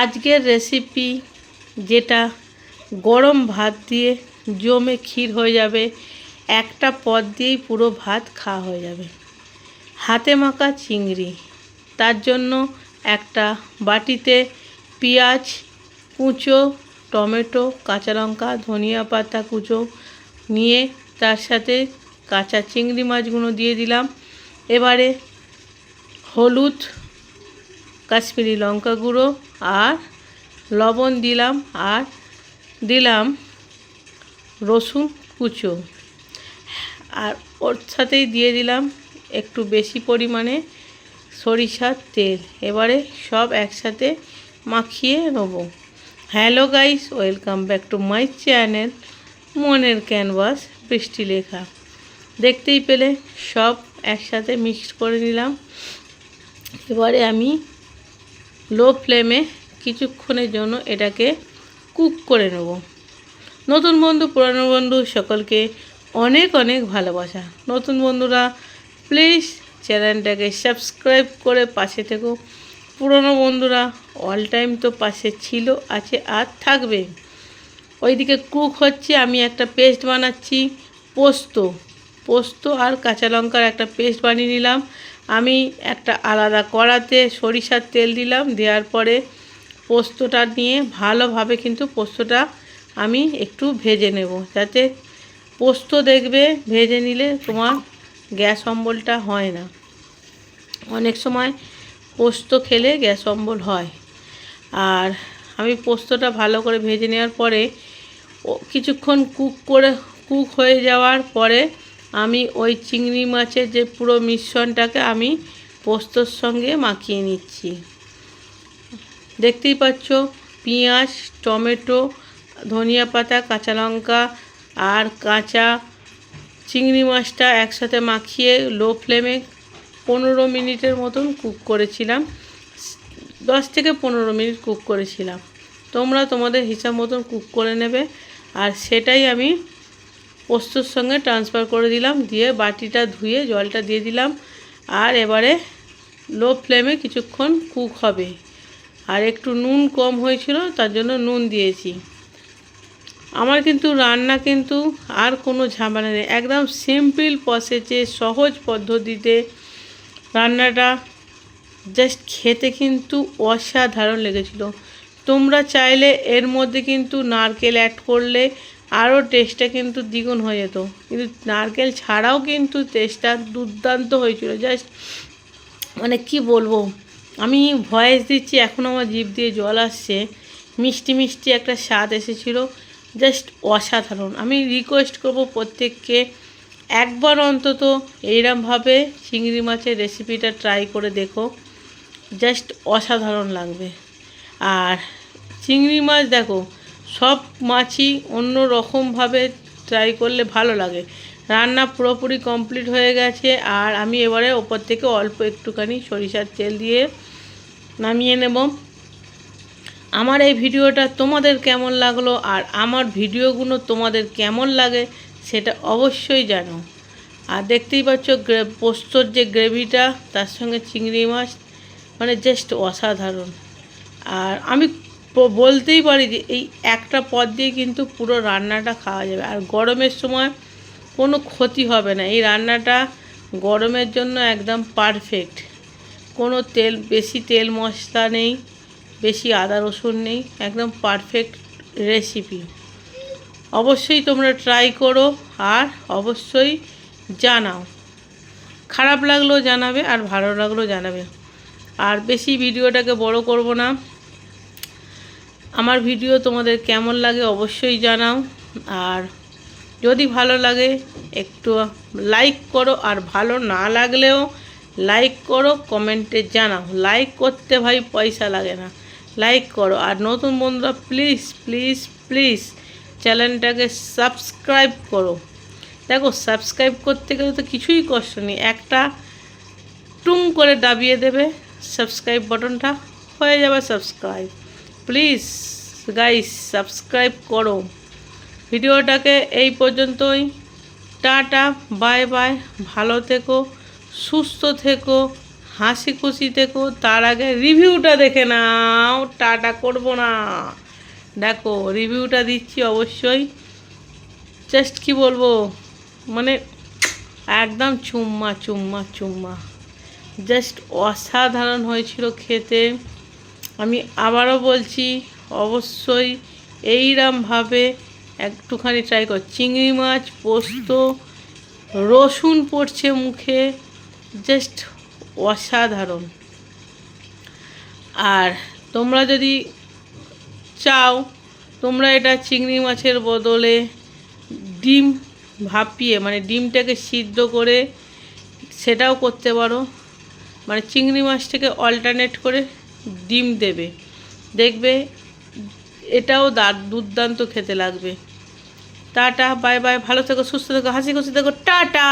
আজকের রেসিপি যেটা গরম ভাত দিয়ে জমে ক্ষীর হয়ে যাবে, একটা পদ দিয়েই পুরো ভাত খাওয়া হয়ে যাবে। হাতে মাখা চিংড়ি। তার জন্য একটা বাটিতে পেঁয়াজ কুচো, টমেটো, কাঁচা লঙ্কা, ধনিয়া পাতা কুচো নিয়ে তার সাথে কাঁচা চিংড়ি মাছগুলো দিয়ে দিলাম। এবারে হলুদ, কাশ্মীরি লঙ্কা গুঁড়ো আর লবণ দিলাম, আর দিলাম রসুন কুচো, আর ওর সাথেই দিয়ে দিলাম একটু বেশি পরিমাণে সরিষার তেল। এবারে সব একসাথে মাখিয়ে নেব। Hello guys, welcome back to my channel মনের ক্যানভাস বৃষ্টি লেখা। দেখতেই পেলে সব একসাথে মিক্স করে নিলাম। এবারে আমি লো ফ্লেমে কিছুক্ষণের জন্য এটাকে কুক করে নেব। নতুন বন্ধু পুরানো বন্ধু সকলকে অনেক অনেক ভালোবাসা। নতুন বন্ধুরা প্লিজ চ্যানেলটাকে সাবস্ক্রাইব করে পাশে থেকো। পুরনো বন্ধুরা অল টাইম তো পাশে ছিল, আছে আর থাকবে। ওইদিকে কুক হচ্ছে, আমি একটা পেস্ট বানাচ্ছি। পোস্ত আর কাঁচা লঙ্কার একটা পেস্ট বানিয়ে নিলাম। আমি একটা আলাদা কড়াতে সরিষার তেল দিলাম, দেওয়ার পরে পোস্তটা নিয়ে ভালোভাবে কিন্তু পোস্তটা আমি একটু ভেজে নেব, যাতে পোস্ত দেখবে ভেজে নিলে তোমার গ্যাস অম্বলটা হয় না। অনেক সময় পোস্ত খেলে গ্যাস অম্বল হয়। আর আমি পোস্তটা ভালো করে ভেজে নেওয়ার পরে কিছুক্ষণ কুক হয়ে যাওয়ার পরে আমি ওই চিংড়ি মাছের যে পুরো মিশ্রণটাকে আমি পোস্তর সঙ্গে মাখিয়ে নিচ্ছি। দেখতেই পাচ্ছ, পেঁয়াজ, টমেটো, ধনিয়া পাতা, কাঁচা লঙ্কা আর কাঁচা চিংড়ি মাছটা একসাথে মাখিয়ে লো ফ্লেমে 15 মিনিটের মতন কুক করেছিলাম। 10 থেকে 15 মিনিট কুক করেছিলাম। তোমরা তোমাদের হিসাব মতন কুক করে নেবে। আর সেটাই আমি পোস্তর সঙ্গে ট্রান্সফার করে দিলাম, দিয়ে বাটিটা ধুয়ে জলটা দিয়ে দিলাম। আর এবারে লো ফ্লেমে কিছুক্ষণ কুক হবে। আর একটু নুন কম হয়েছিল, তার জন্য নুন দিয়েছি। আমার কিন্তু রান্না কিন্তু আর কোনো ঝামেলা নেই, একদম সিম্পল প্রসেসে সহজ পদ্ধতিতে রান্নাটা জাস্ট খেতে কিন্তু অসাধারণ লেগেছিল। তোমরা চাইলে এর মধ্যে কিন্তু নারকেল অ্যাড করলে আরও টেস্টটা কিন্তু দ্বিগুণ হয়ে যেত, কিন্তু নারকেল ছাড়াও কিন্তু টেস্টটা দুর্দান্ত হয়েছিল। জাস্ট মানে কি বলবো, আমি ভয়েস দিচ্ছি এখন আমার জিভ দিয়ে জল আসছে। মিষ্টি মিষ্টি একটা স্বাদ এসেছিলো, জাস্ট অসাধারণ। আমি রিকোয়েস্ট করব প্রত্যেককে একবার অন্তত এইরকমভাবে চিংড়ি মাছের রেসিপিটা ট্রাই করে দেখো, জাস্ট অসাধারণ লাগবে। আর চিংড়ি মাছ দেখো, সব মাছই অন্য রকমভাবে ট্রাই করলে ভালো লাগে। রান্না পুরোপুরি কমপ্লিট হয়ে গেছে। আর আমি এবারে ওপর থেকে অল্প একটুখানি সরিষার তেল দিয়ে নামিয়ে নেব। আমার এই ভিডিওটা তোমাদের কেমন লাগলো আর আমার ভিডিওগুলো তোমাদের কেমন লাগে সেটা অবশ্যই জানো। আর দেখতেই পাচ্ছ পোস্তর যে গ্রেভিটা, তার সঙ্গে চিংড়ি মাছ, মানে জাস্ট অসাধারণ। আর আমি বলতেই পারি যে এই একটা পদ দিয়ে কিন্তু পুরো রান্নাটা খাওয়া যাবে। আর গরমের সময় কোনো ক্ষতি হবে না। এই রান্নাটা গরমের জন্য একদম পারফেক্ট। কোনো বেশি তেল মশলা নেই, বেশি আদা রসুন নেই, একদম পারফেক্ট রেসিপি। অবশ্যই তোমরা ট্রাই করো আর অবশ্যই জানাও। খারাপ লাগলেও জানাবে আর ভালো লাগলেও জানাবে। আর বেশি ভিডিওটাকে বড় করব না। আমার ভিডিও তোমাদের কেমন লাগে অবশ্যই জানাও। আর যদি ভালো লাগে একটু লাইক করো, আর ভালো না লাগলেও লাইক করো, কমেন্টে জানাও। লাইক করতে ভাই পয়সা লাগে না, লাইক করো। আর নতুন বন্ধুরা প্লিজ প্লিজ প্লিজ চ্যানেলটাকে সাবস্ক্রাইব করো। দেখো, সাবস্ক্রাইব করতে গেলে তো কিছুই কষ্ট নেই, একটা টুং করে দাবিয়ে দেবে সাবস্ক্রাইব বাটনটা, হয়ে যাবে সাবস্ক্রাইব। প্লিজ গাইস সাবস্ক্রাইব করো। ভিডিওটাকে এই পর্যন্তই। টাটা, বাই বাই, ভালো থেকো, সুস্থ থেকো, হাসি খুশি থেকো, তার আগে রিভিউটা দেখে নাও। টাটা করবো না, দেখো রিভিউটা দিচ্ছি অবশ্যই। জাস্ট কি বলবো, মানে একদম চুম্মা চুম্মা চুম্মা, জাস্ট অসাধারণ হয়েছিল খেতে। আমি আবারও বলছি, অবশ্যই এইরমভাবে একটুখানি ট্রাই কর। চিংড়ি মাছ, পোস্ত, রসুন পড়ছে মুখে, জাস্ট অসাধারণ। আর তোমরা যদি চাও, তোমরা এটা চিংড়ি মাছের বদলে ডিম ভাপিয়ে, মানে ডিমটাকে সিদ্ধ করে সেটাও করতে পারো। মানে চিংড়ি মাছটাকে অল্টারনেট করে ডিম দেবে, দেখবে এটাও দুর্দান্ত খেতে লাগবে। টাটা, বাই বাই, ভালো থেকো, সুস্থ থেকো, হাসি খুশি থেকো, টাটা।